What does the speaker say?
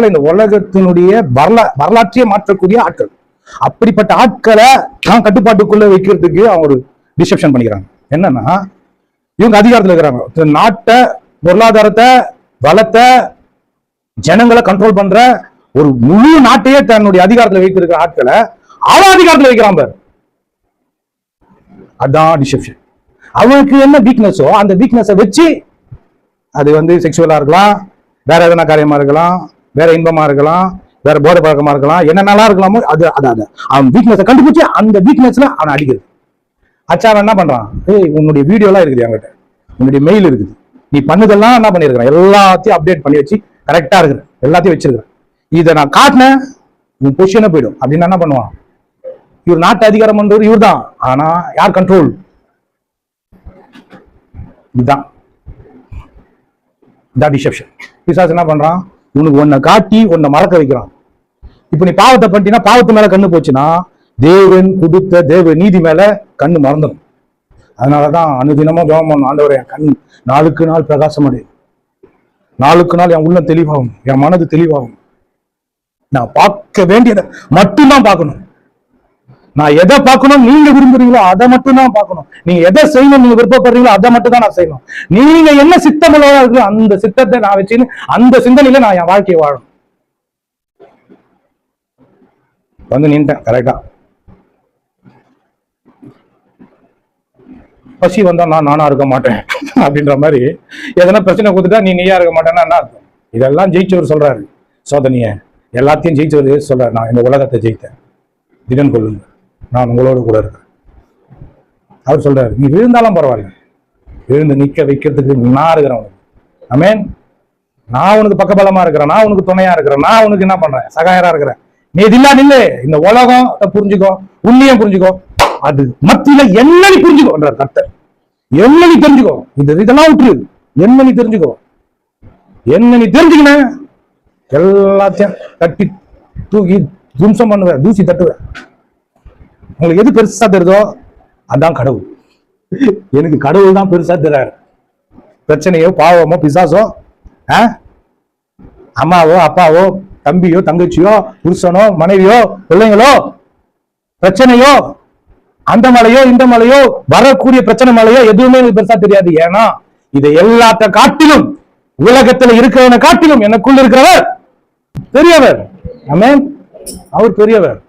இந்த உலகத்தினுடைய வரலாற்றையே மாற்றக்கூடிய ஆட்கள். அப்படிப்பட்ட ஆட்களை நான் கட்டுப்பாட்டுக்குள்ள வைக்கிறதுக்கு அவங்க ஒரு டிசெப்ஷன் பண்ணிக்கிறாங்க. என்னன்னா, இவங்க அதிகாரத்தில் இருக்கிறாங்க. நாட்டை, பொருளாதாரத்தை, வளத்தை, ஜனங்களை கண்ட்ரோல் பண்ற ஒரு முழு நாட்டையே தன்னுடைய அதிகாரத்தில் வைத்திருக்கிற ஆட்களை அவன் அதிகாரத்தில் வைக்கிறான் பாரு. அதான் டிசெப்ஷன். அவனுக்கு என்ன வீக்னஸோ அந்த வீக்னஸை வச்சு, அது செக்ஷுவலா இருக்கலாம், வேற எதனா காரியமா இருக்கலாம், வேற இன்பமா இருக்கலாம், வேற போதை பழக்கமா இருக்கலாம், என்னென்னலாம் இருக்கலாமோ அது அவன் வீக்னஸை கண்டுபிடிச்சு அந்த வீக்னஸ்ல அவன் அடிக்கிறது. அச்சா அவன் என்ன பண்றான்? உன்னுடைய வீடியோ எல்லாம் இருக்குது, என்கிட்ட உன்னுடைய மெயில் இருக்குது, நீ பண்ணதெல்லாம் என்ன பண்ணிருக்கான், எல்லாத்தையும் அப்டேட் பண்ணி வச்சு கரெக்டா இருக்கிற, எல்லாத்தையும் வச்சிருக்கிறேன், இதை நான் காட்டினேன் உன் பொசிஷனே போயிடும் அப்படின்னு என்ன பண்ணுவான்? இவர் நாட்டு அதிகாரம் பண்றது இவர் தான். ஆனா யார் கண்ட்ரோல்? இதுதான் டிசெப்ஷன். பிசாசு என்ன பண்றான்? உனக்கு ஒன்ன காட்டி ஒன்ன மறக்க வைக்கிறான். இப்ப நீ பாவத்தை பண்ணிட்டீங்கன்னா, பாவத்து மேல கண்ணு போச்சுன்னா தேவன் கொடுத்த தேவ நீதி மேல கண்ணு மறந்துடும். அதனாலதான் அனுதினமும் ஜெபம் பண்ணணும். ஆண்டவரே, என் கண் நாளுக்கு நாள் பிரகாசம் அடையும், நாளுக்கு நாள் என் உள்ளம் தெளிவாகும், என் மனது தெளிவாகும். நான் பார்க்க வேண்டியதை மட்டும்தான் பார்க்கணும். நான் எதை பார்க்கணும் நீங்க விரும்புறீங்களோ அதை மட்டும் தான் பார்க்கணும். நீங்க எதை செய்யணும் நீங்க விருப்பப்படுறீங்களோ அதை மட்டும் தான் நான் செய்யணும். நீங்க என்ன சித்தமுள்ள இருக்கோ அந்த சித்தத்தை நான் வச்சுன்னு அந்த சிந்தனையில நான் என் வாழ்க்கையை வாழணும். நின்றேன் கரெக்டா. பசி வந்தா நானா இருக்க மாட்டேன் அப்படின்ற மாதிரி எதனா பிரச்சனை கொடுத்துட்டா நீயா இருக்க மாட்டேன்னா என்ன அர்த்தம்? இதெல்லாம் ஜெயிச்சவர் சொல்றாரு. சோதனைய எல்லாத்தையும் ஜெயிச்சவர் சொல்றாரு. நான் இந்த உலகத்தை ஜெயித்தேன், திடன் கொள்ளுங்க, நான் உங்களோடு கூட இருக்கிறேன். அவர் சொல்றாரு, நீ விழுந்தாலும் பரவாயில்ல, விழுந்து நிக்க வைக்கிறதுக்கு நான் இருக்கிறேன். ஆமென். நான் உனக்கு பக்கபலமா இருக்கிறேன், நான் உனக்கு துணையா இருக்கிறேன், நான் உனக்கு என்ன பண்றேன், சகாயரா இருக்கிறேன். நீ இது இல்லா நில்லு, இந்த உலகம் புரிஞ்சுக்கோ, உண்மையும் புரிஞ்சுக்கோ, அது மத்தியில என்ன நீ புரிஞ்சுக்கோன்றார் கர்த்தர். என்ன நீ தெரிஞ்சுக்கோ, இதெல்லாம் விட்டுரு, என்ன நீ தெரிஞ்சுக்கோ. என்ன நீ தெரிஞ்சுக்கின எல்லாத்தையும் தட்டி தூக்கி தும்சம் பண்ணுவ, தூசி தட்டுவ. உங்களுக்கு எது பெருசா தெரியுதோ அதான் கடவுள். எனக்கு கடவுள் தான் பெருசா தெரியாரு. பிரச்சனையோ, பாவமோ, பிசாசோ, அம்மாவோ, அப்பாவோ, தம்பியோ, தங்கச்சியோ, புருஷனோ, மனைவியோ, பிள்ளைங்களோ, பிரச்சனையோ, அந்த மலையோ இந்த மலையோ, வரக்கூடிய பிரச்சனை மலையோ எதுவுமே எனக்கு பெருசா தெரியாது. ஏன்னா இதை எல்லாத்த காட்டிலும், உலகத்துல இருக்கிறவனை காட்டிலும் எனக்குள்ள இருக்கிறவர் பெரியவர். ஆமென். அவர் பெரியவர்.